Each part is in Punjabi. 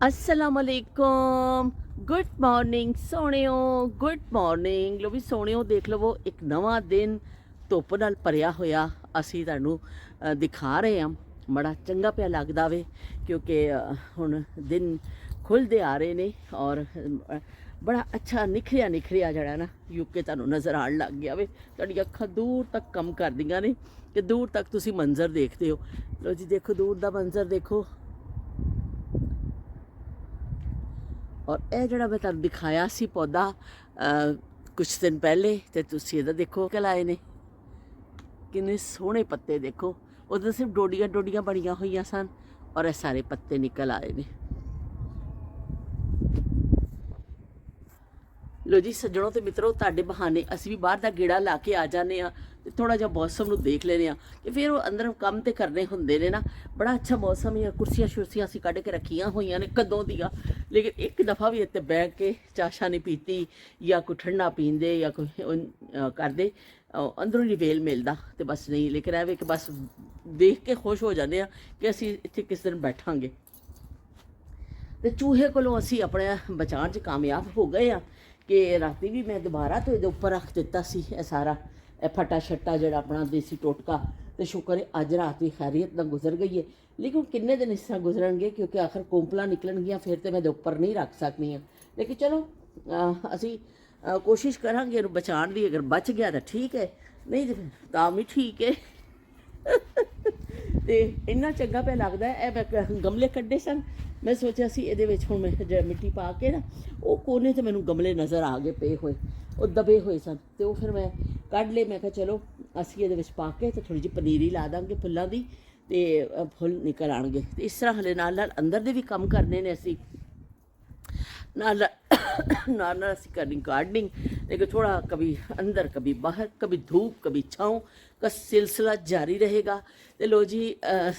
असलामकुम गुड मॉर्निंग सोहणिओ गुड मॉर्निंग लो भी सोहणिओ देख लवो एक नवा दिन धुੱਪ ਨਾਲ ਭਰਿਆ ਹੋਇਆ ਅਸੀਂ ਤੁਹਾਨੂੰ ਦਿਖਾ ਰਹੇ ਹਾਂ। ਬੜਾ ਚੰਗਾ ਪਿਆ ਲੱਗਦਾ ਵੇ ਕਿਉਂਕਿ ਹੁਣ ਦਿਨ ਖੁੱਲ੍ਹਦੇ ਆ ਰਹੇ ਨੇ ਔਰ ਬੜਾ ਅੱਛਾ ਨਿਖਰਿਆ ਜਿਹੜਾ ਨਾ ਯੂਕੇ ਤੁਹਾਨੂੰ ਨਜ਼ਰ ਆਉਣ ਲੱਗ ਗਿਆ ਵੇ। ਤੁਹਾਡੀ ਅੱਖਾਂ ਦੂਰ ਤੱਕ ਕੰਮ ਕਰਦੀਆਂ ਨੇ ਕਿ ਦੂਰ ਤੱਕ ਤੁਸੀਂ ਮੰਜ਼ਰ ਦੇਖਦੇ ਹੋ। ਲੋ ਜੀ ਦੇਖੋ ਦੂਰ ਦਾ ਮੰਜ਼ਰ ਦੇਖੋ। ਔਰ ਇਹ ਜਿਹੜਾ ਮੈਂ ਤੁਹਾਨੂੰ ਦਿਖਾਇਆ ਸੀ ਪੌਦਾ ਕੁਛ ਦਿਨ ਪਹਿਲੇ ਤੇ ਤੁਸੀਂ ਇਹਦਾ ਦੇਖੋ ਕਿ ਲਾਏ ਨੇ ਕਿੰਨੇ ਸੋਹਣੇ ਪੱਤੇ ਦੇਖੋ। ਉਹਦੇ ਸਿਰਫ ਡੋਡੀਆਂ ਬਣੀਆਂ ਹੋਈਆਂ ਸਨ ਔਰ ਇਹ ਸਾਰੇ ਪੱਤੇ ਨਿਕਲ ਆਏ ਨੇ। ਲੋ ਜੀ ਸੱਜਣੋ ਤੇ ਮਿੱਤਰੋ ਤੁਹਾਡੇ ਬਹਾਨੇ ਅਸੀਂ ਵੀ ਬਾਹਰ ਦਾ ਗੇੜਾ ਲਾ ਕੇ ਆ ਜਾਂਦੇ ਹਾਂ ਤੇ ਥੋੜਾ ਜਿਹਾ ਮੌਸਮ ਨੂੰ ਦੇਖ ਲੈਂਦੇ ਹਾਂ ਕਿ ਫਿਰ ਉਹ ਅੰਦਰ ਕੰਮ ਤੇ ਕਰਨੇ ਹੁੰਦੇ ਨੇ ਨਾ। ਬੜਾ ਅੱਛਾ ਮੌਸਮ ਹੈ। ਕੁਰਸੀਆਂ ਸ਼ੁਰਸੀਆਂ ਅਸੀਂ ਕੱਢ ਕੇ ਰੱਖੀਆਂ ਹੋਈਆਂ ਨੇ ਕਦੋਂ ਦੀਆਂ, ਲੇਕਿਨ ਇੱਕ ਦਫਾ ਵੀ ਇੱਥੇ ਬਹਿ ਕੇ ਚਾਸ਼ਾ ਨਹੀਂ ਪੀਤੀ ਜਾਂ ਕੋਈ ਠੰਡਾ ਪੀਂਦੇ ਜਾਂ ਕੋਈ ਕਰਦੇ ਅੰਦਰੋਂ ਨਹੀਂ ਵੇਲ ਮਿਲਦਾ ਤੇ ਬਸ ਨਹੀਂ। ਲੇਕਿਨ ਇਹ ਵੇ ਕਿ ਬਸ ਦੇਖ ਕੇ ਖੁਸ਼ ਹੋ ਜਾਂਦੇ ਹਾਂ ਕਿ ਅਸੀਂ ਇੱਥੇ ਕਿਸ ਦਿਨ ਬੈਠਾਂਗੇ। ਤੇ ਚੂਹੇ ਕੋਲੋਂ ਅਸੀਂ ਆਪਣੇ ਬਚਾਉਣ 'ਚ ਕਾਮਯਾਬ ਹੋ ਗਏ ਹਾਂ ਕਿ ਰਾਤੀ ਵੀ ਮੈਂ ਦੁਬਾਰਾ ਤੋਂ ਇਹਦੇ ਉੱਪਰ ਰੱਖ ਦਿੱਤਾ ਸੀ ਇਹ ਸਾਰਾ ਇਹ ਫਟਾ ਛੱਟਾ ਜਿਹੜਾ ਆਪਣਾ ਦੇਸੀ ਟੋਟਕਾ। ਤੇ ਸ਼ੁਕਰ ਹੈ ਅੱਜ ਰਾਤ ਵੀ ਖੈਰੀਅਤ ਨਾਲ ਗੁਜ਼ਰ ਗਈ ਹੈ। ਲੇਕਿਨ ਕਿੰਨੇ ਦਿਨ ਇਸ ਤਰ੍ਹਾਂ ਗੁਜ਼ਰਨਗੇ ਕਿਉਂਕਿ ਆਖਰ ਕੋਂਪਲਾਂ ਨਿਕਲਣਗੀਆਂ ਫਿਰ ਤੇ ਮੈਂ ਇਹਦੇ ਉੱਪਰ ਨਹੀਂ ਰੱਖ ਸਕਦੀ ਹਾਂ। ਲੇਕਿਨ ਚਲੋ ਅਸੀਂ ਕੋਸ਼ਿਸ਼ ਕਰਾਂਗੇ ਇਹਨੂੰ ਬਚਾਉਣ ਦੀ। ਅਗਰ ਬਚ ਗਿਆ ਤਾਂ ਠੀਕ ਹੈ, ਨਹੀਂ ਤਾਂ ਵੀ ਠੀਕ ਹੈ। ਤੇ ਇੰਨਾ ਚੰਗਾ ਪਿਆ ਲੱਗਦਾ। ਇਹ ਮੈਂ ਗਮਲੇ ਕੱਢੇ ਸਨ, ਮੈਂ ਸੋਚਿਆ ਸੀ ਇਹਦੇ ਵਿੱਚ ਹੁਣ ਮੈਂ ਮਿੱਟੀ ਪਾ ਕੇ ਨਾ ਉਹ ਕੋਨੇ 'ਤੇ ਮੈਨੂੰ ਗਮਲੇ ਨਜ਼ਰ ਆ ਗਏ ਪਏ ਹੋਏ, ਉਹ ਦਬੇ ਹੋਏ ਸਨ ਤੇ ਉਹ ਫਿਰ ਮੈਂ ਕੱਢ ਲਏ। ਮੈਂ ਕਿਹਾ ਚਲੋ ਅਸੀਂ ਇਹਦੇ ਵਿੱਚ ਪਾ ਕੇ ਤੇ ਥੋੜ੍ਹੀ ਜਿਹੀ ਪਨੀਰੀ ਲਾ ਦਾਂਗੇ ਫੁੱਲਾਂ ਦੀ ਤੇ ਫੁੱਲ ਨਿਕਲ ਆਉਣਗੇ। ਤੇ ਇਸ ਤਰ੍ਹਾਂ ਹਲੇ ਨਾਲ ਅੰਦਰ ਦੇ ਵੀ ਕੰਮ ਕਰਨੇ ਨੇ ਅਸੀਂ, ਨਾਲ ਅਸੀਂ करनी गार्डनिंग। लेकिन थोड़ा कभी अंदर कभी बाहर, कभी धूप कभी छाँव का सिलसिला जारी रहेगा। तो लो जी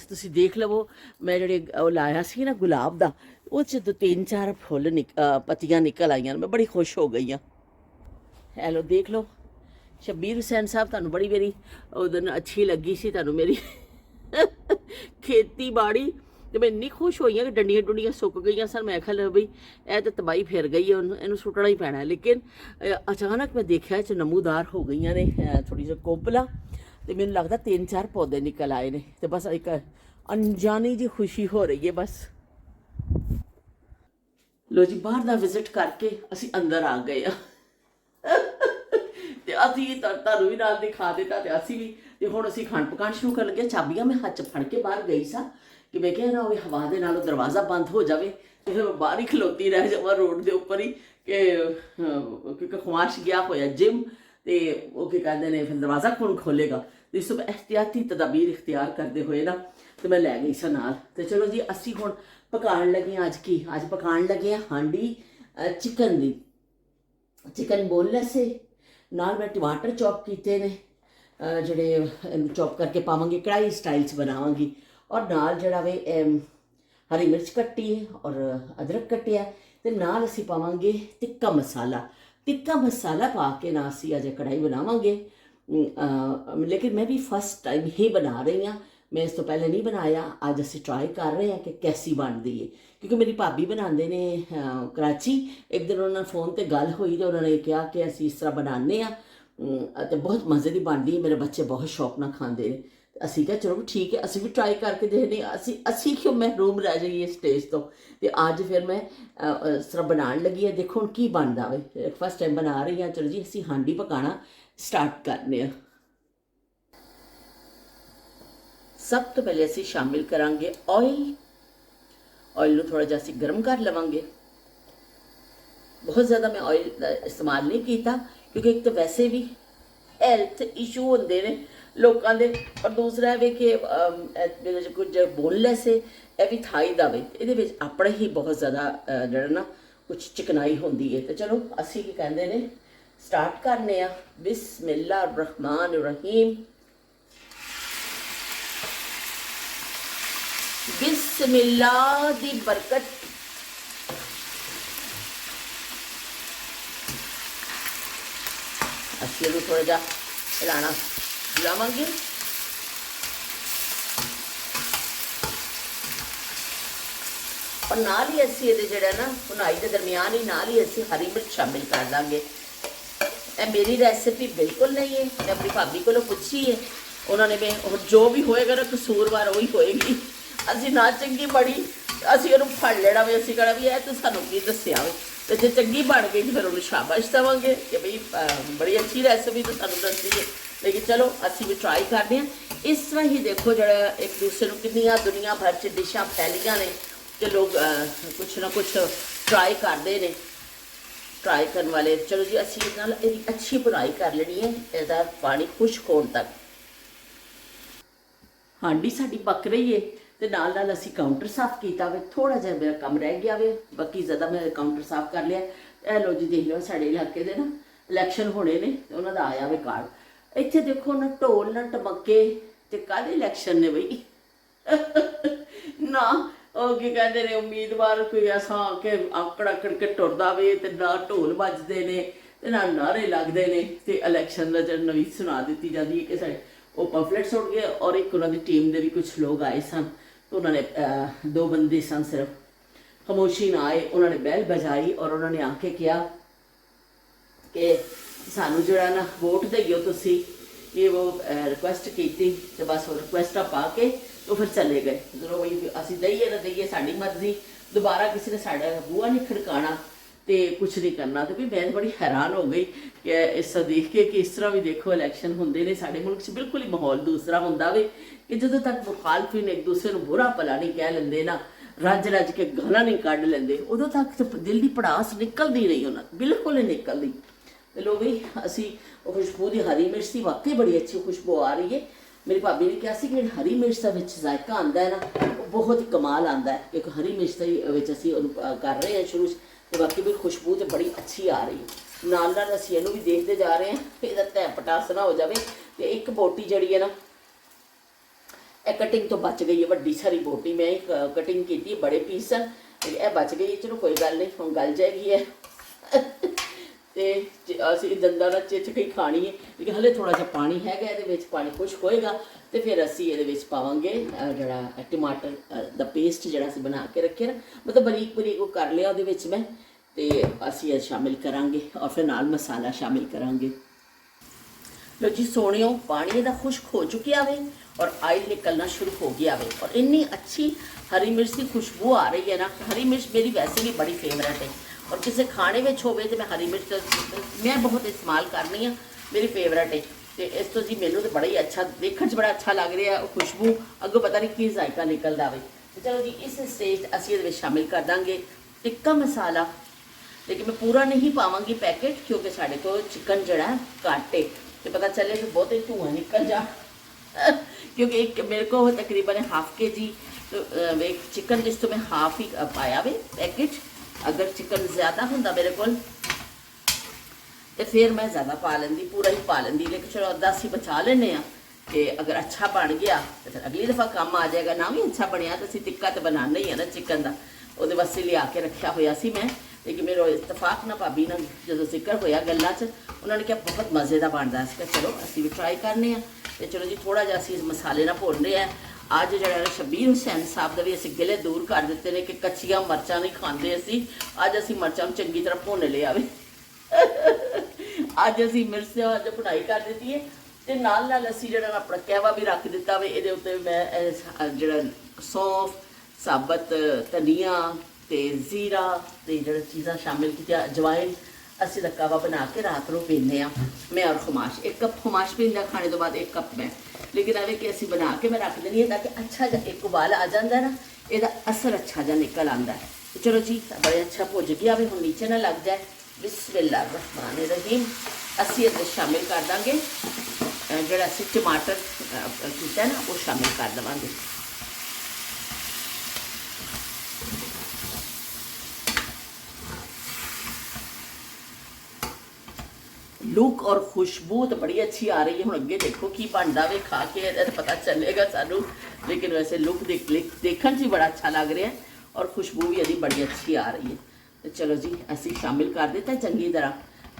तुसी देख लवो मैं ਜਿਹੜੇ ਉਹ ਲਾਇਆ ਸੀ ਨਾ ਗੁਲਾਬ ਦਾ ਉਹ 'ਚ 3-4 ਫੁੱਲ ਪੱਤੀਆਂ ਨਿਕਲ ਆਈਆਂ। ਮੈਂ ਬੜੀ ਖੁਸ਼ ਹੋ ਗਈ ਹਾਂ। ਹੈਲੋ ਦੇਖ ਲਓ ਸ਼ਬੀਰ ਹੁਸੈਨ ਸਾਹਿਬ, ਤੁਹਾਨੂੰ ਬੜੀ ਮੇਰੀ ਉਹ ਦਿਨ ਅੱਛੀ ਲੱਗੀ ਸੀ ਤੁਹਾਨੂੰ ਮੇਰੀ ਖੇਤੀਬਾੜੀ ਤੇ ਮੈਂ ਇੰਨੀ ਖੁਸ਼ ਹੋਈ ਹਾਂ ਕਿ ਡੰਡੀਆਂ ਸੁੱਕ ਗਈਆਂ ਸਨ। ਮੈਂ ਕਿਹਾ ਬਈ ਇਹ ਤਾਂ ਤਬਾਹੀ ਫਿਰ ਗਈ ਹੈ, ਇਹਨੂੰ ਸੁੱਟਣਾ ਹੀ ਪੈਣਾ। ਲੇਕਿਨ ਅਚਾਨਕ ਮੈਂ ਦੇਖਿਆ ਇਹ 'ਚ ਨਮੂਦਾਰ ਹੋ ਗਈਆਂ ਨੇ ਥੋੜ੍ਹੀ ਜਿਹੀ ਕੋਂਪਲਾਂ ਤੇ ਮੈਨੂੰ ਲੱਗਦਾ 3-4 ਪੌਦੇ ਨਿਕਲ ਆਏ ਨੇ ਤੇ ਬਸ ਇੱਕ ਅਣਜਾਣੀ ਜਿਹੀ ਖੁਸ਼ੀ ਹੋ ਰਹੀ ਹੈ ਬਸ। ਲੋ ਜੀ ਬਾਹਰ ਦਾ ਵਿਜ਼ਿਟ ਕਰਕੇ ਅਸੀਂ ਅੰਦਰ ਆ ਗਏ ਆ ਤੇ ਅਸੀਂ ਤੁਹਾਨੂੰ ਵੀ ਨਾਲ ਦਿਖਾ ਦਿੱਤਾ ਤੇ ਅਸੀਂ ਵੀ ਤੇ ਹੁਣ ਅਸੀਂ ਖਾਣ ਪਕਾਉਣ ਸ਼ੁਰੂ ਕਰਨ ਲੱਗੇ। ਚਾਬੀਆਂ ਮੈਂ ਹੱਥ 'ਚ ਫੜ ਕੇ ਬਾਹਰ ਗਈ ਸਾਂ ਕਿ ਮੈਂ ਕਿਹਾ ਨਾ ਹੋਵੇ ਹਵਾ ਦੇ ਨਾਲ ਦਰਵਾਜ਼ਾ ਬੰਦ ਹੋ ਜਾਵੇ ਤੇ ਫਿਰ ਮੈਂ ਬਾਹਰ ਹੀ ਖਲੋਤੀ ਰਹਿ ਜਾਵਾਂ ਰੋਡ ਦੇ ਉੱਪਰ ਹੀ ਕਿ ਕਿਉਂਕਿ ਖੁਆਸ਼ ਗਿਆ ਹੋਇਆ ਜਿਮ ਤੇ ਉਹ ਕੀ ਕਹਿੰਦੇ ਨੇ ਫਿਰ ਦਰਵਾਜ਼ਾ ਕੌਣ ਖੋਲੇਗਾ। ਤੇ ਇਸ ਤੋਂ ਇਹਤਿਆਤੀ ਤਦਾਬੀਰ ਇਖਤਿਆਰ ਕਰਦੇ ਹੋਏ ਨਾ ਤੇ ਮੈਂ ਲੈ ਗਈ ਸਾਂ ਨਾਲ। ਤੇ ਚਲੋ ਜੀ ਅਸੀਂ ਹੁਣ ਪਕਾਉਣ ਲੱਗੇ ਹਾਂ। ਅੱਜ ਪਕਾਉਣ ਲੱਗੇ ਹਾਂ ਹਾਂਡੀ ਚਿਕਨ ਦੀ। ਚਿਕਨ ਬੋਨਲੈਸ ਹੈ, ਨਾਲ ਮੈਂ ਟਮਾਟਰ ਚੌਪ ਕੀਤੇ ਨੇ ਜਿਹੜੇ ਇਹਨੂੰ ਚੌਪ ਕਰਕੇ ਪਾਵਾਂਗੀ, ਕੜਾਹੀ ਸਟਾਈਲ 'ਚ ਬਣਾਵਾਂਗੀ। ਔਰ ਨਾਲ ਜਿਹੜਾ ਵੇ ਹਰੀ ਮਿਰਚ ਕੱਟੀ ਹੈ ਔਰ ਅਦਰਕ ਕੱਟਿਆ ਤੇ ਨਾਲ ਅਸੀਂ ਪਾਵਾਂਗੇ ਤਿੱਕਾ ਮਸਾਲਾ ਪਾ ਕੇ ਨਾ ਅਸੀਂ ਅੱਜ ਕੜਾਹੀ ਬਣਾਵਾਂਗੇ। ਲੇਕਿਨ ਮੈਂ ਵੀ ਫਸਟ ਟਾਈਮ ਹੀ ਬਣਾ ਰਹੀ ਹਾਂ, ਮੈਂ ਇਸ ਤੋਂ ਪਹਿਲੇ ਨਹੀਂ ਬਣਾਇਆ। ਅੱਜ ਅਸੀਂ ਟਰਾਈ ਕਰ ਰਹੇ ਹਾਂ ਕਿ ਕੈਸੀ ਬਣਦੀ ਹੈ ਕਿਉਂਕਿ ਮੇਰੀ ਭਾਬੀ ਬਣਾਉਂਦੇ ਨੇ ਕਰਾਚੀ। ਇੱਕ ਦਿਨ ਉਹਨਾਂ ਨਾਲ ਫੋਨ 'ਤੇ ਗੱਲ ਹੋਈ ਤੇ ਉਹਨਾਂ ਨੇ ਕਿਹਾ ਕਿ ਅਸੀਂ ਇਸ ਤਰ੍ਹਾਂ ਬਣਾਉਂਦੇ ਹਾਂ ਅਤੇ ਬਹੁਤ ਮਜ਼ੇ ਦੀ ਬਣਦੀ ਹੈ। ਮੇਰੇ ਬੱਚੇ ਬਹੁਤ ਸ਼ੌਕ ਨਾਲ ਖਾਂਦੇ ਨੇ। ਅਸੀਂ ਕਿਹਾ ਚਲੋ ਠੀਕ ਹੈ ਅਸੀਂ ਵੀ ਟਰਾਈ ਕਰਕੇ ਦੇਖਦੇ ਹਾਂ। ਅਸੀਂ ਕਿਉਂ ਮਹਿਰੂਮ ਰਹਿ ਜਾਈਏ ਇਸ ਟੇਸਟ ਤੋਂ। ਤੇ ਅੱਜ ਫਿਰ ਮੈਂ ਇਸ ਤਰ੍ਹਾਂ ਬਣਾਉਣ ਲੱਗੀ ਹਾਂ। ਦੇਖੋ ਹੁਣ ਕੀ ਬਣਦਾ ਵੇ, ਫਸਟ ਟਾਈਮ ਬਣਾ ਰਹੀ ਹਾਂ। ਚਲੋ ਜੀ ਅਸੀਂ ਹਾਂਡੀ ਪਕਾਉਣਾ ਸਟਾਰਟ ਕਰਨੇ ਹਾਂ। ਸਭ ਤੋਂ ਪਹਿਲੇ ਅਸੀਂ ਸ਼ਾਮਿਲ ਕਰਾਂਗੇ ਆਇਲ ਨੂੰ ਥੋੜਾ ਜਿਹਾ ਅਸੀਂ ਗਰਮ ਕਰ ਲਵਾਂਗੇ। ਬਹੁਤ ਜ਼ਿਆਦਾ ਮੈਂ ਆਇਲ ਦਾ ਇਸਤੇਮਾਲ ਨਹੀਂ ਕੀਤਾ ਕਿਉਂਕਿ ਇੱਕ ਤਾਂ ਵੈਸੇ ਵੀ ਹੈਲਥ ਇਸ਼ੂ ਹੁੰਦੇ ਨੇ ਲੋਕਾਂ ਦੇ, ਪਰ ਦੂਸਰਾ ਇਹ ਵੇ ਕਿ ਕੁਝ ਬੋਨਲੈਸ ਹੈ, ਇਹ ਵੀ ਥਾਈ ਦਾ ਵੇ, ਇਹਦੇ ਵਿੱਚ ਆਪਣੇ ਹੀ ਬਹੁਤ ਜ਼ਿਆਦਾ ਜਿਹੜਾ ਨਾ ਕੁਛ ਚਿਕਨਾਈ ਹੁੰਦੀ ਹੈ। ਤੇ ਚਲੋ ਅਸੀਂ ਕੀ ਕਹਿੰਦੇ ਨੇ ਸਟਾਰਟ ਕਰਨੇ ਆ। ਬਿਸਮਿल्लाह रहमान रहीम, ਬਿਸਮਿल्लाह ਦੀ ਬਰਕਤ। ਅਸੀਂ ਇਹਨੂੰ ਥੋੜਾ ਜਿਹਾ ਹਿਲਾਣਾ ਲਾਵਾਂਗੇ। और नाल ही असी ये जोड़ा ना भुनाई के दरमियान ही नाल ही असी हरी मिर्च शामिल कर देंगे। ये मेरी रेसिपी बिल्कुल नहीं है, मैं अपनी भाभी को पूछी है, उन्होंने मैं और जो भी होएगा ना कसूरवार वही होएगी। असी ना चंगी बड़ी असी उन्होंने फड़ लेना भी, असी कहना भी है तो सानू की दसिया वे, तो जो चंगी बन गई तो फिर उन्हें शाबाश देवांगे कि भाई बड़ी अच्छी रेसिपी तो सानू दसी है। लेकिन चलो असी भी ट्राई करते हैं। इस तरह ही देखो जो एक दूसरे को कितनियां दुनिया भर च डिशां फैलियां ने कि लोग कुछ ना कुछ ट्राई करते हैं, ट्राई करने वाले। चलो जी असी इस नाल अच्छी बुनाई कर लेनी है, इसका पानी खुश्क होने तक। हांडी साडी पक रही है तो नाल नाल असी काउंटर साफ किया वे, थोड़ा जिहा मेरा कम रह गया वे, बाकी ज़्यादा मैं काउंटर साफ कर लिया। ए लो जी देख लो साढ़े इलाके दे ना इलैक्शन होने ने तो उन्होंने आया वे कार्ड। इत्थे देखो ना ढोल ना टमके ते काहदे इलैक्शन ने बई ना ਉਹ ਕੀ ਕਹਿੰਦੇ ਨੇ ਉਮੀਦਵਾਰ ਕੋਈ ਐਸਾ ਕਿ ਆਕੜ ਆਕੜ ਕੇ ਟੁਰਦਾ ਵੇ ਤੇ ਨਾ ਢੋਲ ਵੱਜਦੇ ਨੇ ਤੇ ਨਾ ਨਾਰੇ ਲੱਗਦੇ ਨੇ ਤੇ ਇਲੈਕਸ਼ਨ ਦਾ ਜਦ ਨਵੀਂ ਸੁਣਾ ਦਿੱਤੀ ਜਾਂਦੀ ਹੈ ਕਿ ਸਾਡੇ ਉਹ ਪੰਫਲੇਟਸ ਉੱਡ ਗਏ। ਔਰ ਇੱਕ ਉਹਨਾਂ ਦੀ ਟੀਮ ਦੇ ਵੀ ਕੁਝ ਲੋਕ ਆਏ ਸਨ तो उन्होंने दो बंदे सन सिर्फ, खामोशी ना आए, उन्होंने बैल बजाई और उन्होंने आके किया कि सानू जो ना वोट दईओ तुसी, ये वो रिक्वेस्ट की तो बस वो रिक्वेस्ट पा के तो फिर चले गए। चलो भाई असी दईए ना दईए साड़ी मर्जी, दोबारा किसी ने साड़ा बूहा नहीं खड़काना तो कुछ नहीं करना। तो भी मैं बड़ी हैरान हो गई कि इस देख के कि इस तरह भी देखो इलैक्शन होंगे ने साढ़े मुल्क च बिल्कुल ही माहौल दूसरा होंदा वे कि जो तक मुखालफिन एक दूसरे को बुरा भला नहीं कह लेंदे ना, रज रज के गाला नहीं कढ़ लेंदे, उदों तक तो दिल की पड़ास निकलती नहीं उन्होंने, बिल्कुल नहीं निकलती। तो लो भाई असी खुशबू की हरी मिर्च की वाकई बड़ी अच्छी खुशबू आ रही है। मेरी भाभी ने कहा कि हरी मिर्च का जायका आता है ना वो बहुत ही कमाल आता है, क्योंकि हरी मिर्च असी कर रहे हैं शुरू तो बाकी भी खुशबू तो बड़ी अच्छी आ रही है। नाल नाल असी इनू भी देखते जा रहे हैं ये तै पटास ना हो जाए। तो एक बोटी जी है ना कटिंग तो बच गई है, वड्डी सारी बोटी मैं कटिंग की बड़े पीस सन, यह बच गई। चलो कोई गल नहीं, हम गल जाएगी है तो असी दंदा ना चिच के खानी है, लेकिन हले थोड़ा जहा पानी है, ये पानी खुश्क होएगा तो फिर असी ये पावांगे जरा टमाटर का पेस्ट जरा असी बना के रखे ना, मतलब बरीक बरीक वो कर लिया वो मैं तो असी शामिल करांगे और फिर नाल मसाला शामिल करांगे। लो जी सोनियो पानी का खुश्क हो चुकिया वे और आयल निकलना शुरू हो गया वे और इन्नी अच्छी हरी मिर्च की खुशबू आ रही है ना। हरी मिर्च मेरी वैसे भी बड़ी फेवरेट है और किसी खाने में होवे तो मैं हरी मिर्च मैं बहुत इस्तेमाल करनी हाँ, मेरी फेवरेट है। तो इस तो जी मैनू तो बड़ा ही अच्छा देखने च बड़ा अच्छा लग रहा है, खुशबू अगों पता नहीं की जायका निकलता वे। तो चलो जी इस स्टेज असी ये शामिल कर देंगे टिक्का मसाला, लेकिन मैं पूरा नहीं पावांगी पैकेट क्योंकि साढ़े को चिकन जड़ा घट है तो पता चले कि बहुत ही धुआं निकल जा क्योंकि एक मेरे को तकरीबन हाफ के जी तो एक चिकन जिस तो मैं हाफ ही पाया वे पैकेट। अगर चिकन ज़्यादा होंदा मेरे को तो फिर मैं ज़्यादा पा लेंदी, पूरा ही पा लेंदी, लेकिन चलो अद्धा असी बचा लेने कि अगर अच्छा बन गया तो फिर अगली दफ़ा काम आ जाएगा, ना भी अच्छा बनया तो असी टिक्का तो बनाना ही है ना चिकन का, वो वास्ते लिया के रखा हुआ सी मैं। लेकिन मेरा इतफाक ना भाभी ना जो जिक्र होया गल्लां च उन्होंने कहा बहुत मज़े का बनता है, चलो असी भी ट्राई करने तो चलो जी थोड़ा जहा असी मसाले ना भुन रहे हैं। अज जो शब्बीर हुसैन साहब का भी असी गिले दूर कर दिते हैं कि कच्चियां मरचां नहीं खाते असी, अज असी मरचां चंगी तरह भुन लिया वे अज असी मिर्च अज बुनाई कर दी है तो नाल नाल असी जो अपना कहवा भी रख दिता वे। ये उत्ते मैं जो सौंफ साबत धनिया तो जीरा तो जो चीज़ा शामिल की अजवाइन असी तो कहवा बना के रात को पीने मैं और खुमाश 1 कप खुमाश पींदा खाने तो बाद 1 कप मैं, लेकिन अवे कि असी बना के मैं रख देनी है ताकि अच्छा जहा एक उबाल आ जाता है ना, यदा असर अच्छा जहा निकल आता है। तो चलो जी बड़े अच्छा भुज गया वे, हम नीचे ना लग जाए। बिस्मिल्लाहिर्रहमानिर्रहीम असी ये शामिल कर देंगे जो असी टमाटर किया ना वो शामिल कर देवांगे। लुक और खुशबू तो बड़ी अच्छी आ रही है। हम अगे देखो की बनता वे, खा के पता चलेगा सानू, लेकिन वैसे लुक देखने से बड़ा अच्छा लग रहा है और खुशबू भी यदि बड़ी अच्छी आ रही है। तो चलो जी असी शामिल कर दिता चंगी तरह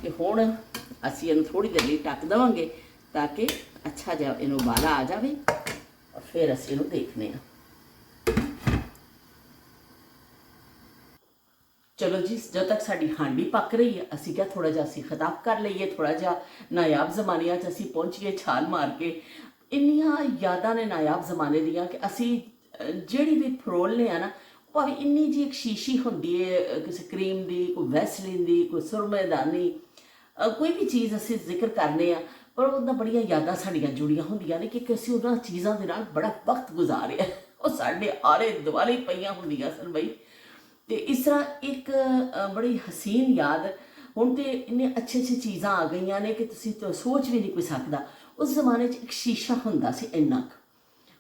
कि हुण असी इन्हूं थोड़ी देर लिए ढक देवांगे ताकि अच्छा जहा इन्हूं उबाला आ जाए और फिर असी इन्हूं देखने। ਚਲੋ ਜੀ, ਜਦੋਂ ਤੱਕ ਸਾਡੀ ਹਾਂਡੀ ਪੱਕ ਰਹੀ ਹੈ ਅਸੀਂ ਕਿਹਾ ਥੋੜਾ ਜਿਹਾ ਅਸੀਂ ਖਿਤਾਬ ਕਰ ਲਈਏ, ਥੋੜਾ ਜਿਹਾ ਨਾਯਾਬ ਜ਼ਮਾਨਿਆਂ 'ਚ ਅਸੀਂ ਪਹੁੰਚੀਏ ਛਾਲ ਮਾਰ ਕੇ। ਇੰਨੀਆਂ ਯਾਦਾਂ ਨੇ ਨਾਯਾਬ ਜ਼ਮਾਨੇ ਦੀਆਂ ਕਿ ਅਸੀਂ ਜਿਹੜੀ ਵੀ ਫਰੋਲਨੇ ਆ ਨਾ, ਭਾਵੇਂ ਇੰਨੀ ਜੀ ਇੱਕ ਸ਼ੀਸ਼ੀ ਹੁੰਦੀ ਹੈ ਕਿਸੇ ਕਰੀਮ ਦੀ, ਕੋਈ ਵੈਸਲੀਨ ਦੀ, ਕੋਈ ਸੁਰਮੇਦਾਨੀ, ਕੋਈ ਵੀ ਚੀਜ਼ ਅਸੀਂ ਜ਼ਿਕਰ ਕਰਨੇ ਆ, ਪਰ ਉਹਦਾ ਬੜੀਆਂ ਯਾਦਾਂ ਸਾਡੀਆਂ ਜੁੜੀਆਂ ਹੁੰਦੀਆਂ ਨੇ ਕਿ ਅਸੀਂ ਉਹਨਾਂ ਚੀਜ਼ਾਂ ਦੇ ਨਾਲ ਬੜਾ ਵਕਤ ਗੁਜ਼ਾਰਿਆ, ਉਹ ਸਾਡੇ ਆਲੇ ਦੁਆਲੇ ਪਈਆਂ ਹੁੰਦੀਆਂ ਸਨ ਬਈ। ਤੇ ਇਸ ਤਰ੍ਹਾਂ ਇੱਕ ਬੜੀ ਹਸੀਨ ਯਾਦ। ਹੁਣ ਤੇ ਇੰਨੇ ਅੱਛੇ ਚੀਜ਼ਾਂ ਆ ਗਈਆਂ ਨੇ ਕਿ ਤੁਸੀਂ ਤਾਂ ਸੋਚ ਵੀ ਨਹੀਂ ਕੋਈ ਸਕਦਾ। ਉਸ ਜ਼ਮਾਨੇ 'ਚ ਇੱਕ ਸ਼ੀਸ਼ਾ ਹੁੰਦਾ ਸੀ ਇੰਨਾ ਕੁ,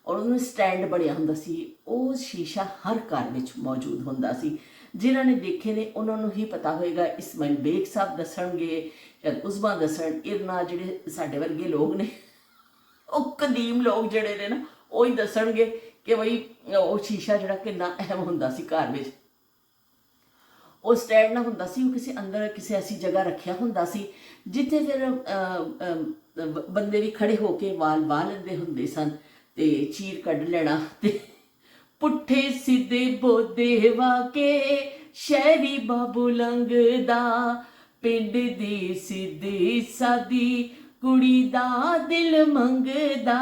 ਔਰ ਉਹਨੂੰ ਸਟੈਂਡ ਬਣਿਆ ਹੁੰਦਾ ਸੀ। ਉਹ ਸ਼ੀਸ਼ਾ ਹਰ ਘਰ ਵਿੱਚ ਮੌਜੂਦ ਹੁੰਦਾ ਸੀ। ਜਿਨ੍ਹਾਂ ਨੇ ਦੇਖੇ ਨੇ ਉਹਨਾਂ ਨੂੰ ਹੀ ਪਤਾ ਹੋਏਗਾ। ਇਸਮਾਈਲ ਬੇਗ ਸਾਹਿਬ ਦੱਸਣਗੇ, ਸ਼ਾਇਦ ਉਜ਼ਮਾ ਦੱਸਣ, ਇਰਨਾ ਜਿਹੜੇ ਸਾਡੇ ਵਰਗੇ ਲੋਕ ਨੇ, ਉਹ ਕਦੀਮ ਲੋਕ ਜਿਹੜੇ ਨੇ ਨਾ, ਉਹ ਹੀ ਦੱਸਣਗੇ ਕਿ ਬਈ ਉਹ ਸ਼ੀਸ਼ਾ ਜਿਹੜਾ ਕਿੰਨਾ ਅਹਿਮ ਹੁੰਦਾ ਸੀ ਘਰ ਵਿੱਚ। ਉਹ ਸਟੈਂਡ ਨਾ ਹੁੰਦਾ ਸੀ, ਉਹ ਕਿਸੇ ਅੰਦਰ ਕਿਸੇ ਐਸੀ ਜਗ੍ਹਾ ਰੱਖਿਆ ਹੁੰਦਾ ਸੀ ਜਿੱਥੇ ਫਿਰ ਬੰਦੇ ਵੀ ਖੜੇ ਹੋ ਕੇ ਵਾਲ ਵਾਹ ਲੈਂਦੇ ਹੁੰਦੇ ਸਨ ਤੇ ਚੀਰ ਕੱਢ ਲੈਣਾ। ਤੇ ਪੁੱਠੇ ਸਿੱਧੇ ਬੋਦੇ ਵਾਕੇ ਸ਼ਹਿਰੀ ਬਾਬੂ ਲੰਘਦਾ, ਪਿੰਡ ਦੀ ਸਿੱਧੀ ਸਾਦੀ ਕੁੜੀ ਦਾ ਦਿਲ ਮੰਗਦਾ,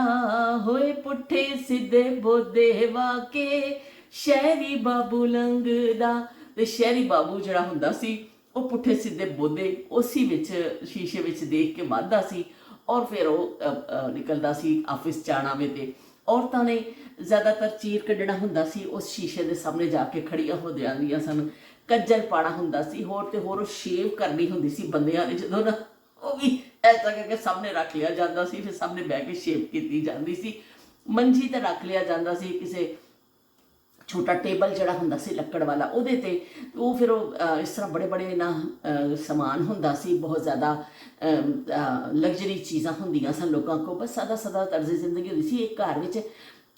ਹੋਏ ਪੁੱਠੇ ਸਿੱਧੇ ਬੋਦੇ ਵਾਕੇ ਸ਼ਹਿਰੀ ਬਾਬੂ ਲੰਘਦਾ। ਤੇ ਸ਼ਹਿਰੀ ਬਾਬੂ ਜਿਹੜਾ ਹੁੰਦਾ ਸੀ ਉਹ ਪੁੱਠੇ ਸਿੱਧੇ ਬੋਦੇ ਉਸੀ ਵਿੱਚ ਸ਼ੀਸ਼ੇ ਵਿੱਚ ਦੇਖ ਕੇ ਵੱਧਦਾ ਸੀ, ਔਰ ਫਿਰ ਉਹ ਨਿਕਲਦਾ ਸੀ ਆਫਿਸ ਜਾਣਾ ਵੇ। ਤੇ ਔਰਤਾਂ ਨੇ ਜ਼ਿਆਦਾਤਰ ਚੀਰ ਕੱਢਣਾ ਹੁੰਦਾ ਸੀ, ਉਸ ਸ਼ੀਸ਼ੇ ਦੇ ਸਾਹਮਣੇ ਜਾ ਕੇ ਖੜੀਆਂ ਹੋ ਜਾਂਦੀਆਂ ਸਨ। ਕੱਜਲ ਪਾਣਾ ਹੁੰਦਾ ਸੀ, ਹੋਰ ਤੇ ਹੋਰ ਉਹ ਸ਼ੇਵ ਕਰਨੀ ਹੁੰਦੀ ਸੀ ਬੰਦਿਆਂ ਨੇ, ਜਦੋਂ ਨਾ ਉਹ ਵੀ ਐਸਾ ਕਰਕੇ ਸਾਹਮਣੇ ਰੱਖ ਲਿਆ ਜਾਂਦਾ ਸੀ, ਫਿਰ ਸਾਹਮਣੇ ਬਹਿ ਕੇ ਸ਼ੇਵ ਕੀਤੀ ਜਾਂਦੀ ਸੀ। ਮੰਜੀ ਤੇ ਰੱਖ ਲਿਆ ਜਾਂਦਾ ਸੀ, ਕਿਸੇ ਛੋਟਾ ਟੇਬਲ ਜਿਹੜਾ ਹੁੰਦਾ ਸੀ ਲੱਕੜ ਵਾਲਾ, ਉਹਦੇ ਤੇ ਉਹ ਫਿਰ ਉਹ ਇਸ ਤਰ੍ਹਾਂ ਬੜੇ ਬੜੇ ਨਾ ਸਮਾਨ ਹੁੰਦਾ ਸੀ, ਬਹੁਤ ਜ਼ਿਆਦਾ ਲਗਜ਼ਰੀ ਚੀਜ਼ਾਂ ਹੁੰਦੀਆਂ ਸਨ ਲੋਕਾਂ ਕੋਲ। ਬਸ ਸਾਦਾ ਤਰਜ਼ ਜ਼ਿੰਦਗੀ ਹੁੰਦੀ ਸੀ। ਇੱਕ ਘਰ ਵਿੱਚ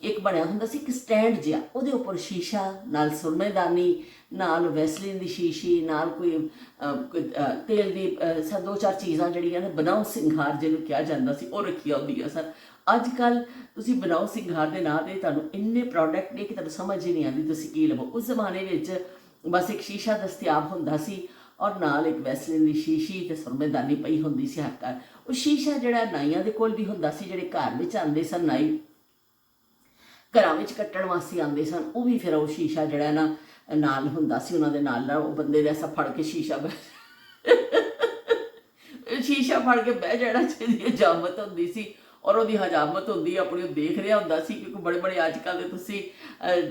ਇੱਕ ਬਣਿਆ ਹੁੰਦਾ ਸੀ ਇੱਕ ਸਟੈਂਡ ਜਿਹਾ, ਉਹਦੇ ਉੱਪਰ ਸ਼ੀਸ਼ਾ, ਨਾਲ ਸੁਰਮੇਦਾਨੀ, ਨਾਲ ਵੈਸਲੀਨ ਦੀ ਸ਼ੀਸ਼ੀ, ਨਾਲ ਕੋਈ ਤੇਲ ਦੀ ਦੋ ਚਾਰ ਚੀਜ਼ਾਂ ਜਿਹੜੀਆਂ ਨੇ ਬਣਾਓ ਸਿੰਗਾਰ ਜਿਹਨੂੰ ਕਿਹਾ ਜਾਂਦਾ ਸੀ, ਉਹ ਰੱਖੀਆਂ ਹੁੰਦੀਆਂ ਸਨ। ਅੱਜ ਕੱਲ੍ਹ ਤੁਸੀਂ ਬਣਾਓ ਸਿੰਗਾਰ ਦੇ ਨਾਂ 'ਤੇ ਤੁਹਾਨੂੰ ਇੰਨੇ ਪ੍ਰੋਡਕਟ ਨੇ ਕਿ ਤੁਹਾਨੂੰ ਸਮਝ ਹੀ ਨਹੀਂ ਆਉਂਦੀ ਤੁਸੀਂ ਕੀ ਲਵੋ। ਉਸ ਜ਼ਮਾਨੇ ਵਿੱਚ ਬਸ ਇੱਕ ਸ਼ੀਸ਼ਾ ਦਸਤਿਆਬ ਹੁੰਦਾ ਸੀ, ਔਰ ਨਾਲ ਇੱਕ ਵੈਸਲੀਨ ਦੀ ਸ਼ੀਸ਼ੀ ਅਤੇ ਸੁਰਮੇਦਾਨੀ ਪਈ ਹੁੰਦੀ ਸੀ ਹਰ ਘਰ। ਉਹ ਸ਼ੀਸ਼ਾ ਜਿਹੜਾ ਨਾਈਆਂ ਦੇ ਕੋਲ ਵੀ ਹੁੰਦਾ ਸੀ, ਜਿਹੜੇ ਘਰ ਵਿੱਚ ਆਉਂਦੇ ਸਨ ਨਾਈ, ਘਰਾਂ ਵਿੱਚ ਕੱਟਣ ਵਾਸਤੇ ਆਉਂਦੇ ਸਨ, ਉਹ ਵੀ ਫਿਰ ਉਹ ਸ਼ੀਸ਼ਾ ਜਿਹੜਾ ਨਾ ਨਾਲ ਹੁੰਦਾ ਸੀ ਉਹਨਾਂ ਦੇ ਨਾਲ। ਉਹ ਬੰਦੇ ਨੇ ਐਸਾ ਫੜ ਕੇ ਸ਼ੀਸ਼ਾ ਫੜ ਕੇ ਬਹਿ ਜਾਣਾ, ਜਿਹਦੀ ਹਜਾਮਤ ਹੁੰਦੀ ਸੀ, ਔਰ ਉਹਦੀ ਹਜਾਮਤ ਹੁੰਦੀ ਆਪਣੀ ਉਹ ਦੇਖ ਰਿਹਾ ਹੁੰਦਾ ਸੀ। ਕਿਉਂਕਿ ਬੜੇ ਬੜੇ ਅੱਜ ਕੱਲ੍ਹ ਦੇ ਤੁਸੀਂ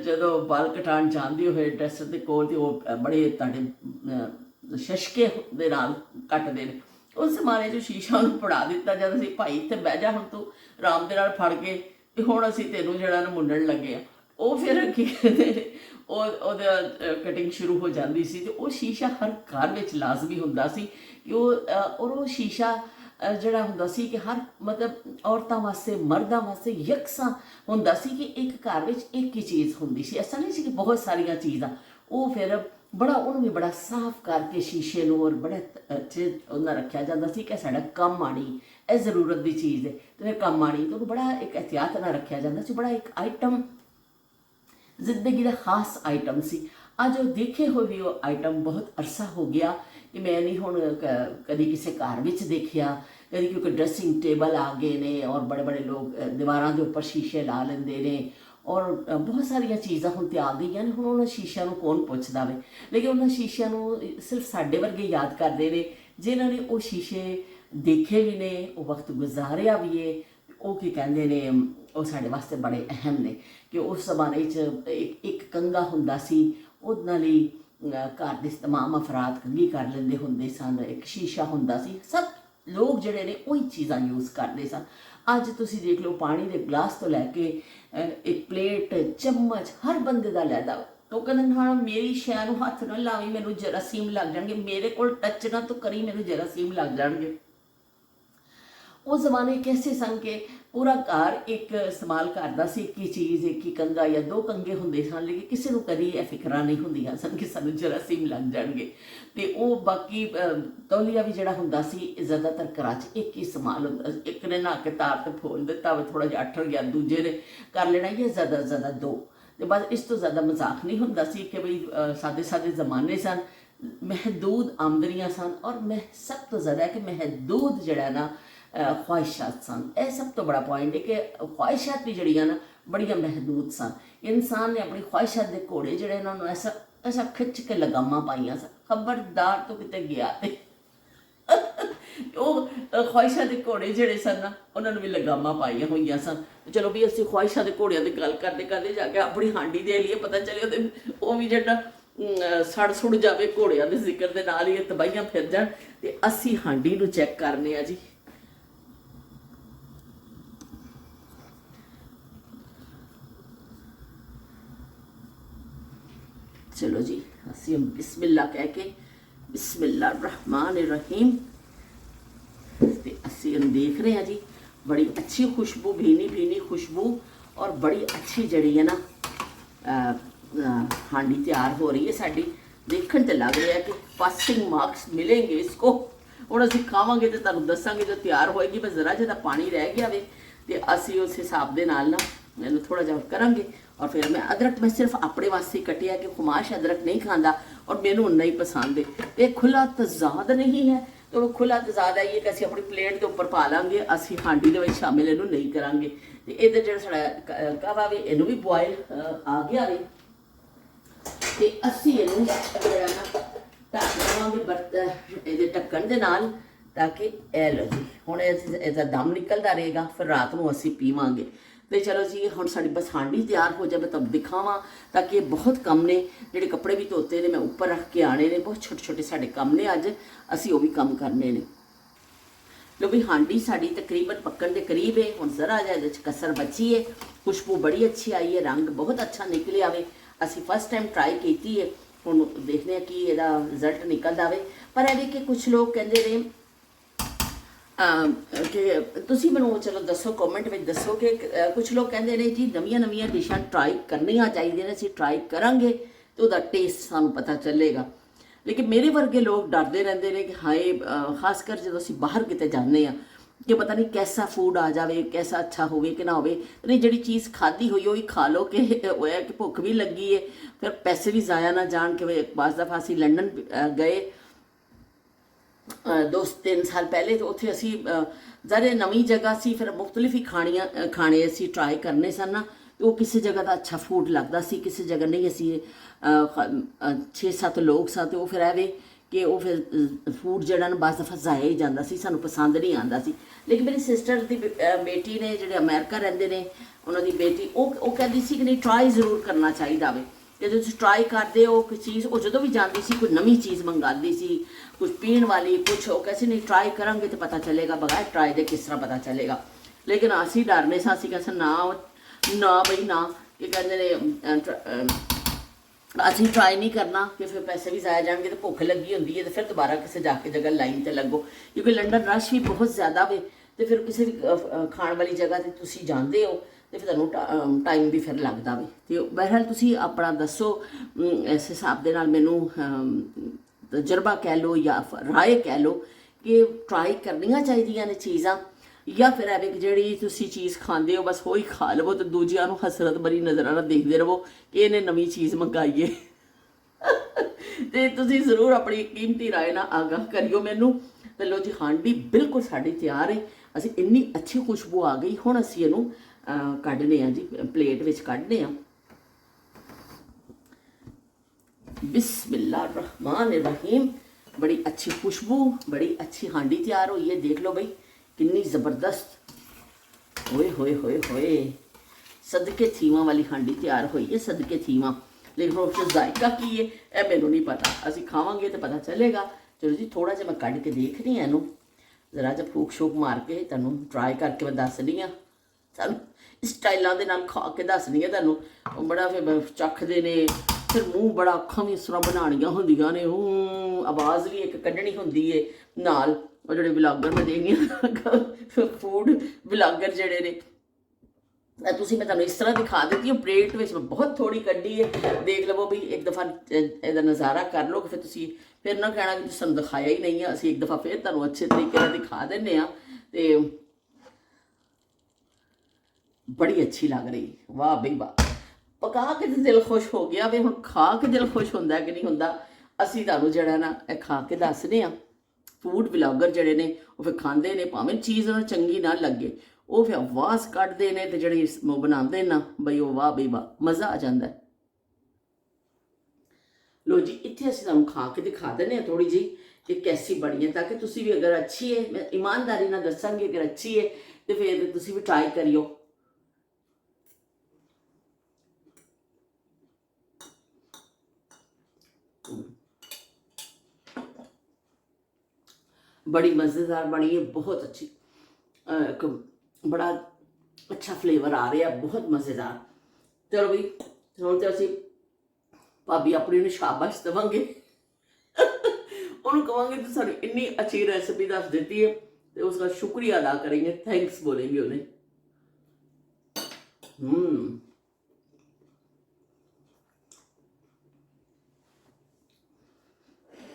ਜਦੋਂ ਬਾਲ ਕਟਾਉਣ ਜਾਂਦੇ ਹੋ ਹੇਅਰ ਡਰੈਸਰ ਦੇ ਕੋਲ, ਤੇ ਉਹ ਬੜੇ ਤੁਹਾਡੇ ਸ਼ਸ਼ਕੇ ਦੇ ਨਾਲ ਕੱਟਦੇ ਨੇ। ਉਸ ਜ਼ਮਾਨੇ 'ਚ ਸ਼ੀਸ਼ਾ ਉਹਨੂੰ ਫੜਾ ਦਿੱਤਾ ਜਾਂਦਾ ਸੀ, ਭਾਈ ਇੱਥੇ ਬਹਿ ਜਾ, ਹੁਣ ਤੂੰ ਆਰਾਮ ਦੇ ਨਾਲ ਫੜ ਕੇ, ਤੇ ਹੁਣ ਅਸੀਂ ਤੈਨੂੰ ਜਿਹੜਾ ਨਾ ਮੁੰਡਣ ਲੱਗੇ ਆ। ਉਹ ਫਿਰ ਕੀ ਕਹਿੰਦੇ ਨੇ, ਉਹਦਾ ਕਟਿੰਗ ਸ਼ੁਰੂ ਹੋ ਜਾਂਦੀ ਸੀ। ਤੇ ਉਹ ਸ਼ੀਸ਼ਾ ਹਰ ਘਰ ਵਿੱਚ ਲਾਜ਼ਮੀ ਹੁੰਦਾ ਸੀ ਕਿ ਔਰ ਉਹ ਸ਼ੀਸ਼ਾ ਜਿਹੜਾ ਹੁੰਦਾ ਸੀ ਕਿ ਹਰ ਮਤਲਬ ਔਰਤਾਂ ਵਾਸਤੇ ਮਰਦਾਂ ਵਾਸਤੇ ਯਕਸਾਂ ਹੁੰਦਾ ਸੀ ਕਿ ਇੱਕ ਘਰ ਵਿੱਚ ਇੱਕ ਹੀ ਚੀਜ਼ ਹੁੰਦੀ ਸੀ। ਐਸਾ ਨਹੀਂ ਸੀ ਕਿ ਬਹੁਤ ਸਾਰੀਆਂ ਚੀਜ਼ਾਂ। ਉਹ ਫਿਰ ਬੜਾ ਉਹਨੂੰ ਵੀ ਬੜਾ ਸਾਫ਼ ਕਰਕੇ ਸ਼ੀਸ਼ੇ ਨੂੰ ਔਰ ਬੜੇ ਅੱਛੇ ਉਹਨਾਂ ਰੱਖਿਆ ਜਾਂਦਾ ਸੀ ਕਿ ਸਾਡਾ ਕੰਮ ਆਣੀ, ਇਹ ਜ਼ਰੂਰਤ ਦੀ ਚੀਜ਼ ਹੈ ਤੇ ਫਿਰ ਕੰਮ ਆਣੀ। ਤੇ ਉਹਨੂੰ ਬੜਾ ਇੱਕ ਅਹਿਤਿਆਤ ਨਾਲ ਰੱਖਿਆ ਜਾਂਦਾ ਸੀ, ਬੜਾ ਇੱਕ ਆਈਟਮ ਜ਼ਿੰਦਗੀ ਦਾ ਖਾਸ ਆਈਟਮ ਸੀ। ਅੱਜ ਉਹ ਦੇਖੇ ਹੋਏ ਵੀ ਉਹ ਆਈਟਮ ਬਹੁਤ ਅਰਸਾ ਹੋ ਗਿਆ ਕਿ ਮੈਂ ਨਹੀਂ ਹੁਣ ਕਦੀ ਕਿਸੇ ਘਰ ਵਿੱਚ ਦੇਖਿਆ, ਕਦੀ ਕਿਉਂਕਿ ਡਰੈਸਿੰਗ ਟੇਬਲ ਆ ਗਏ ਨੇ, ਔਰ ਬੜੇ ਬੜੇ ਲੋਕ ਦੀਵਾਰਾਂ ਦੇ ਉੱਪਰ ਸ਼ੀਸ਼ੇ ਲਾ ਲੈਂਦੇ ਨੇ, ਔਰ ਬਹੁਤ ਸਾਰੀਆਂ ਚੀਜ਼ਾਂ ਹੁਣ ਤੇ ਆ ਗਈਆਂ ਨੇ। ਹੁਣ ਉਹਨਾਂ ਸ਼ੀਸ਼ਿਆਂ ਨੂੰ ਕੌਣ ਪੁੱਛਦਾ ਵੇ, ਲੇਕਿਨ ਉਹਨਾਂ ਸ਼ੀਸ਼ਿਆਂ ਨੂੰ ਸਿਰਫ ਸਾਡੇ ਵਰਗੇ ਯਾਦ ਕਰਦੇ ਨੇ ਜਿਨ੍ਹਾਂ ਨੇ ਉਹ ਸ਼ੀਸ਼ੇ ਦੇਖੇ ਵੀ ਨੇ, ਉਹ ਵਕਤ ਗੁਜ਼ਾਰਿਆ ਵੀ ਹੈ। ਉਹ ਕੀ ਕਹਿੰਦੇ ਨੇ, ਉਹ ਸਾਡੇ ਵਾਸਤੇ ਬੜੇ ਅਹਿਮ ਨੇ ਕਿ ਉਸ ਜ਼ਮਾਨੇ 'ਚ ਇੱਕ ਕੰਘਾ ਹੁੰਦਾ ਸੀ, ਉਹਦੇ ਨਾਲ ਹੀ ਘਰ ਦੇ ਤਮਾਮ ਅਫਰਾਦ ਕੰਘੀ ਕਰ ਲੈਂਦੇ ਹੁੰਦੇ ਸਨ। ਇੱਕ ਸ਼ੀਸ਼ਾ ਹੁੰਦਾ ਸੀ, ਸਭ ਲੋਕ ਜਿਹੜੇ ਨੇ ਉਹੀ ਚੀਜ਼ਾਂ ਯੂਜ਼ ਕਰਦੇ ਸਨ। ਅੱਜ ਤੁਸੀਂ ਦੇਖ ਲਓ, ਪਾਣੀ ਦੇ ਗਲਾਸ ਤੋਂ ਲੈ ਕੇ ਇੱਕ ਪਲੇਟ, ਚਮਚ ਹਰ ਬੰਦੇ ਦਾ ਲੈਦਾ। ਉਹ ਕਹਿੰਦੇ ਹਾਂ ਮੇਰੀ ਸ਼ੈ ਨੂੰ ਹੱਥ ਨਾ ਲਾਵੀਂ, ਮੈਨੂੰ ਜਰਾਸੀਮ ਲੱਗ ਜਾਣਗੇ, ਮੇਰੇ ਕੋਲ ਟੱਚ ਨਾ ਤੂੰ ਕਰੀ, ਮੈਨੂੰ ਜਰਾਸੀਮ ਲੱਗ ਜਾਣਗੇ। ਉਹ ਜ਼ਮਾਨੇ ਕੈਸੇ ਸਨ ਕਿ ਪੂਰਾ ਘਰ ਇੱਕ ਇਸਤੇਮਾਲ ਕਰਦਾ ਸੀ, ਇੱਕ ਹੀ ਚੀਜ਼, ਇੱਕ ਹੀ ਕੰਘਾ ਜਾਂ ਦੋ ਕੰਘੇ ਹੁੰਦੇ ਸਨ, ਲੇਕਿਨ ਕਿਸੇ ਨੂੰ ਕਦੀ ਇਹ ਫਿਕਰਾਂ ਨਹੀਂ ਹੁੰਦੀਆਂ ਸਨ ਕਿ ਸਾਨੂੰ ਜਰਾਸੀਮ ਲੱਗ ਜਾਣਗੇ। ਤੇ ਉਹ ਬਾਕੀ ਤੌਲੀਆ ਵੀ ਜਿਹੜਾ ਹੁੰਦਾ ਸੀ ਜ਼ਿਆਦਾਤਰ ਘਰਾਂ 'ਚ ਇੱਕ ਹੀ ਇਸਤੇਮਾਲ ਹੁੰਦਾ। ਇੱਕ ਨੇ ਨਹਾ ਕੇ ਤਾਰ ਤੇ ਫੋਲ ਦਿੱਤਾ ਵੇ, ਥੋੜ੍ਹਾ ਜਿਹਾ ਅੱਠਰ ਗਿਆ, ਦੂਜੇ ਨੇ ਕਰ ਲੈਣਾ, ਜਾਂ ਜ਼ਿਆਦਾ ਤੋਂ ਜ਼ਿਆਦਾ ਦੋ। ਤੇ ਬਸ ਇਸ ਤੋਂ ਜ਼ਿਆਦਾ ਮਜ਼ਾਕ ਨਹੀਂ ਹੁੰਦਾ ਸੀ ਕਿ ਬਈ ਸਾਦੇ ਜ਼ਮਾਨੇ ਸਨ। ਮਹਿਦੂਦ ਆਮਦਨੀਆਂ ਸਨ ਔਰ ਮੈਂ ਸਭ ਤੋਂ ਜ਼ਿਆਦਾ ਕਿ ਮਹਿਦੂਦ ਜਿਹੜਾ ਨਾ ਖਵਾਹਿਸ਼ਾਤ ਸਨ। ਇਹ ਸਭ ਤੋਂ ਬੜਾ ਪੁਆਇੰਟ ਹੈ ਕਿ ਖਵਾਹਿਸ਼ਾਤ ਵੀ ਜਿਹੜੀਆਂ ਨਾ ਬੜੀਆਂ ਮਹਿਦੂਦ ਸਨ। ਇਨਸਾਨ ਨੇ ਆਪਣੀ ਖਵਾਹਿਸ਼ਾਤ ਦੇ ਘੋੜੇ ਜਿਹੜੇ ਇਹਨਾਂ ਨੂੰ ਐਸਾ ਐਸਾ ਖਿੱਚ ਕੇ ਲਗਾਮਾਂ ਪਾਈਆਂ ਸਨ, ਖਬਰਦਾਰ ਤੋਂ ਕਿਤੇ ਗਿਆ ਤੇ ਉਹ ਖਵਾਹਿਸ਼ਾਂ ਦੇ ਘੋੜੇ ਜਿਹੜੇ ਸਨ ਨਾ ਉਹਨਾਂ ਨੂੰ ਵੀ ਲਗਾਮਾਂ ਪਾਈਆਂ ਹੋਈਆਂ ਸਨ। ਚਲੋ ਵੀ ਅਸੀਂ ਖਵਾਹਿਸ਼ਾਂ ਦੇ ਘੋੜਿਆਂ ਦੀ ਗੱਲ ਕਰਦੇ ਕਰਦੇ ਜਾ ਕੇ ਆਪਣੀ ਹਾਂਡੀ ਦੇ ਲਈ ਪਤਾ ਚੱਲੇ ਉਹਦੇ ਉਹ ਵੀ ਜਿਹੜਾ ਸੜ ਸੁੜ ਜਾਵੇ ਘੋੜਿਆਂ ਦੇ ਜ਼ਿਕਰ ਦੇ ਨਾਲ ਹੀ ਇਹ ਤਬਾਹੀਆਂ ਫਿਰ ਜਾਣ। ਤੇ ਅਸੀਂ ਹਾਂਡੀ ਨੂੰ ਚੈੱਕ ਕਰਨੇ ਆ ਜੀ। चलो जी ਅਸੀਂ बिस्मिल्लाह कह के बिस्मिल्लाह रहमान रहीम ਤੇ ਅਸੀਂ ਇਹਨੂੰ ਦੇਖ ਰਹੇ ਹਾਂ ਜੀ। बड़ी अच्छी खुशबू, भीनी भीनी खुशबू और बड़ी अच्छी जड़ी है ना हांडी तैयार हो रही है साड़ी। देखने तो लग रहा है कि पासिंग मार्क्स मिलेंगे इसको। ਹੁਣ ਅਸੀਂ ਖਾਵਾਂਗੇ ਤੇ ਤੁਹਾਨੂੰ ਦੱਸਾਂਗੇ ਜੋ ਤਿਆਰ ਹੋਏਗੀ। ਬਸ ਜ਼ਰਾ ਜਿਹਾ ਪਾਣੀ ਰਹਿ ਗਿਆ ਵੇ ਤੇ ਅਸੀਂ ਉਸ ਹਿਸਾਬ ਦੇ ਨਾਲ ਨਾ ਇਹਨੂੰ ਥੋੜਾ ਜਿਹਾ ਕਰਾਂਗੇ। और फिर मैं अदरक मैं सिर्फ अपने वास्ते कटिया कि खुमाश अदरक नहीं खाता और मैनू उन्ना ही पसंद है। ये खुला तजाद नहीं है तो खुला तजाद है ये कि असं अपनी प्लेट के उपर पा लाँगे, असी हांडी के शामिल इनू नहीं करांगे। तो इधर जो साड़ा कहवा वे इनू भी बॉयल आ गया वे तो असी इनू जरा ना ढक देवांगे बर्तन ये ढक्कन के नाल ताकि ए लो जी हुण इसका दम निकलता रहेगा। फिर रात को असी पीवांगे। तो चलो जी हम साड़ी बस हांडी तैयार हो जाए मैं तब दिखावा ताकि बहुत कम ने जोड़े कपड़े भी धोते ने मैं उपर रख के आने ने बहुत छोटे छोटे साढ़े कम ने अज असी वो भी कम करने ने। लो भी हांडी साड़ी तकरीबन पक्कन के करीब है। हुण जरा जिहा कसर बची है। खुशबू बड़ी अच्छी आई है, रंग बहुत अच्छा निकले आवे। असी फर्स्ट टाइम ट्राई की है। हुण देखने कि इहदा रिजल्ट निकलदा आवे। पर ये कि कुछ लोग कहते रहे कि तुसी मैनूं चलो दसो कमेंट में दसो कि कुछ लोग कहते हैं जी नवीं नवीं डिशां ट्राई करनियां चाहिए ने। असीं ट्राई करांगे तो उसका टेस्ट सानूं पता चलेगा। लेकिन मेरे वर्गे लोग डरते रहते हैं कि हाए खासकर जो असीं बाहर किते जाने कि पता नहीं कैसा फूड आ जाए, कैसा अच्छा होवे कि ना होवे। नहीं जिहड़ी चीज़ खाधी हुई वही खा लो कि होया कि भुख भी लगी है फिर पैसे भी ज़ाया ना जान के। बाज़ दफ़ा असीं लंडन गए 2-3 साल पहले तो उत्थे असी ज़ारे नवीं जगह सी फिर मुख्तलिफ ही खाने असी ट्राई करने सन ना। तो किसी जगह का अच्छा फूड लगता सी, किसी जगह नहीं। असी 6-7 लोग सा तो फिर एवे कि वो फिर फूड जड़ा ना बस दफ़ा ज़ाया ही जाता सी, सानू पसंद नहीं आता सी। लेकिन मेरी सिस्टर की बेटी ने जो अमेरिका रहते हैं उन्होंने बेटी वो कहती सी कि नहीं ट्राई जरूर करना चाहिए वे कि जो ट्राई करते हो कोई चीज़ वो जो भी जाती सी कोई नवी चीज़ मंगाती सी कुछ पीण वाली कुछ वो कैसे नहीं ट्राई करांगे तो पता चलेगा, बगैर ट्राई दे किस तरह पता चलेगा। लेकिन असी डरने सा असी कैसे ना ना बई ना कि कहते असी ट्राई नहीं करना कि फिर पैसे भी ज़ाया जाएंगे तो भुख लगी होंगी है तो फिर दोबारा किसी जाके जगह लाइन पर लगो क्योंकि लंडन रश भी बहुत ज़्यादा वे तो फिर किसी भी खाण वाली जगह तो तुसी जानते हो तो फिर तुहानूं टाइम भी फिर लगता वे। तो बहरहाल तुसी अपना दसो इस हिसाब के नाल मैनूं तजर्बा कह लो या राय कह लो कि ट्राई करनियां चाहिए ने चीज़ां या फिर एवे कि जिहड़ी तुसी चीज़ खांदे हो बस वो ही खा लवो तो दूजियां नूं हसरत भरी नज़रां नाल देखदे रहो कि इहने नवीं चीज़ मंगाई है। तो तुसी जरूर अपनी कीमती राय नाल आगाह करियो मैनूं। तो लो जी हांडी बिल्कुल साडी तैयार है। असीं इन्नी अच्छी खुशबू आ गई हुण असीं इहनूं कढ़ने जी प्लेट विच कढ़ने। बिस्मिल्लाह रहमान रहीम। बड़ी अच्छी खुशबू बड़ी अच्छी हांडी तैयार हुई है। देख लो भाई कितनी ज़बरदस्त होए होए होए होए सदके थीवां वाली हांडी तैयार हुई है सदके थीवां। लेकिन उसका जायका की है यह मैनू नहीं पता, असी खावांगे तो पता चलेगा। चलो जी थोड़ा जिहा मैं कढ़ के देख रही हाँ इनू जरा जिहा फूक शूक मार के तुहानूं ट्राई करके मैं दसनी हाँ सानूं स्टाइलों के नाल खा के दसनी है तुहानूं। बड़ा फिर चखदे ने फिर मूँह बड़ा अखां भी इस तरह बनानियां होंदियां ने आवाज़ भी एक कड्ढनी होंदी है नाल। और जोड़े ब्लॉगर मैं देखनी फूड ब्लॉगर जोड़े ने तुसी मैं तुहानूं इस तरह दिखा देती हूँ प्लेट में बहुत थोड़ी कड्ढी है। देख लवो भी एक दफ़ा इहदा नज़ारा कर लो फिर तुसी फिर ना कहना कि तुसीं दिखाया ही नहीं है। असीं एक दफ़ा फिर तुहानूं अच्छे तरीके नाल दिखा दिंदे आ ते बड़ी अच्छी लग रही। वाह बई वाह पका के तो दिल खुश हो गया वे हुण खा के दिल खुश होंदा कि नहीं होंदा ਅਸੀਂ ਤੁਹਾਨੂੰ ਜਿਹੜਾ ਨਾ ਇਹ ਖਾ ਕੇ ਦੱਸਦੇ ਹਾਂ। ਫੂਡ ਵਲੌਗਰ ਜਿਹੜੇ ਨੇ ਉਹ ਫਿਰ ਖਾਂਦੇ ਨੇ, ਭਾਵੇਂ ਚੀਜ਼ ਉਹਨਾਂ ਨੂੰ ਚੰਗੀ ਨਾ ਲੱਗੇ, ਉਹ ਫਿਰ ਆਵਾਜ਼ ਕੱਢਦੇ ਨੇ ਤੇ ਜਿਹੜੀ ਉਹ ਬਣਾਉਂਦੇ ਨਾ ਬਈ ਉਹ ਵਾਹ ਬਈ ਵਾਹ, ਮਜ਼ਾ ਆ ਜਾਂਦਾ। ਲੋ ਜੀ, ਇੱਥੇ ਅਸੀਂ ਤੁਹਾਨੂੰ ਖਾ ਕੇ ਦਿਖਾ ਦਿੰਦੇ ਹਾਂ ਥੋੜੀ ਜਿਹੀ ਕਿ ਕੈਸੀ ਬਣੀ ਹੈ, ਤਾਂ ਕਿ ਤੁਸੀਂ ਵੀ ਅਗਰ ਅੱਛੀ ਹੈ, ਮੈਂ ਇਮਾਨਦਾਰੀ ਨਾਲ ਦੱਸਾਂਗੀ, ਅਗਰ ਅੱਛੀ ਹੈ ਤੇ ਫਿਰ ਤੁਸੀਂ ਵੀ ਟਰਾਈ ਕਰਿਓ। बड़ी मज़ेदार बनी है, बहुत अच्छी, बड़ा अच्छा फ्लेवर आ रहा है, बहुत मज़ेदार। चलो भाई, हम तो असी भाभी अपनी ने शाबाश देवांगे, उन्होंने कहेंगे तो सारी इन्नी अच्छी रेसिपी दस देती है तो उसका शुक्रिया अदा करेंगे, थैंक्स बोलेंगे उन्हें।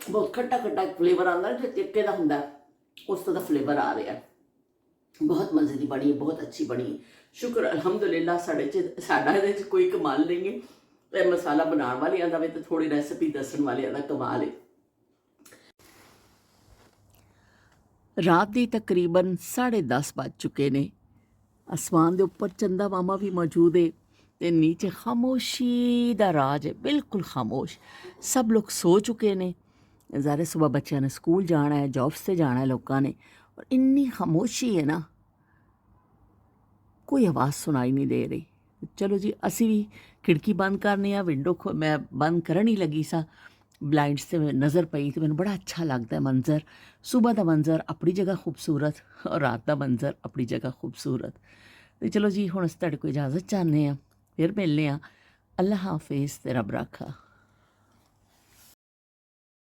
बहुत खट्टा खट्टा फ्लेवर आता है, जो टिक्के का होंगे उस तरह का फ्लेवर आ रहा है। बहुत मज़े की बनी है, बहुत अच्छी बनी है, शुक्र अलहमदुलिल्लाह। साडा इहदे च कोई कमाल नहीं है, तो मसाला बनाने वाले का भी तो थोड़ी रेसिपी दसन वाले का कमाल है। रात की तकरीबन 10:30 बज चुके ने, आसमान के उपर चंदा मामा भी मौजूद है ते नीचे खामोशी का राज है, बिल्कुल खामोश। सब लोग सो चुके ने, ज़ाहिर सुबह बच्चों ने स्कूल जाना है, जॉब्स से जाना है लोगों ने, और इन्नी खामोशी है ना, कोई आवाज़ सुनाई नहीं दे रही। चलो जी, असी भी खिड़की बंद करने आ, विंडो मैं बंद करन ही लगी सा, ब्लाइंड से नज़र पई तो मैंने बड़ा अच्छा लगता है मंजर। सुबह का मंजर अपनी जगह खूबसूरत और रात का मंजर अपनी जगह खूबसूरत। तो चलो जी, हुण असीं तुहाडे कोल इजाज़त चाहते हैं, फिर मिलने। अल्लाह हाफिज़, ते रब राखा।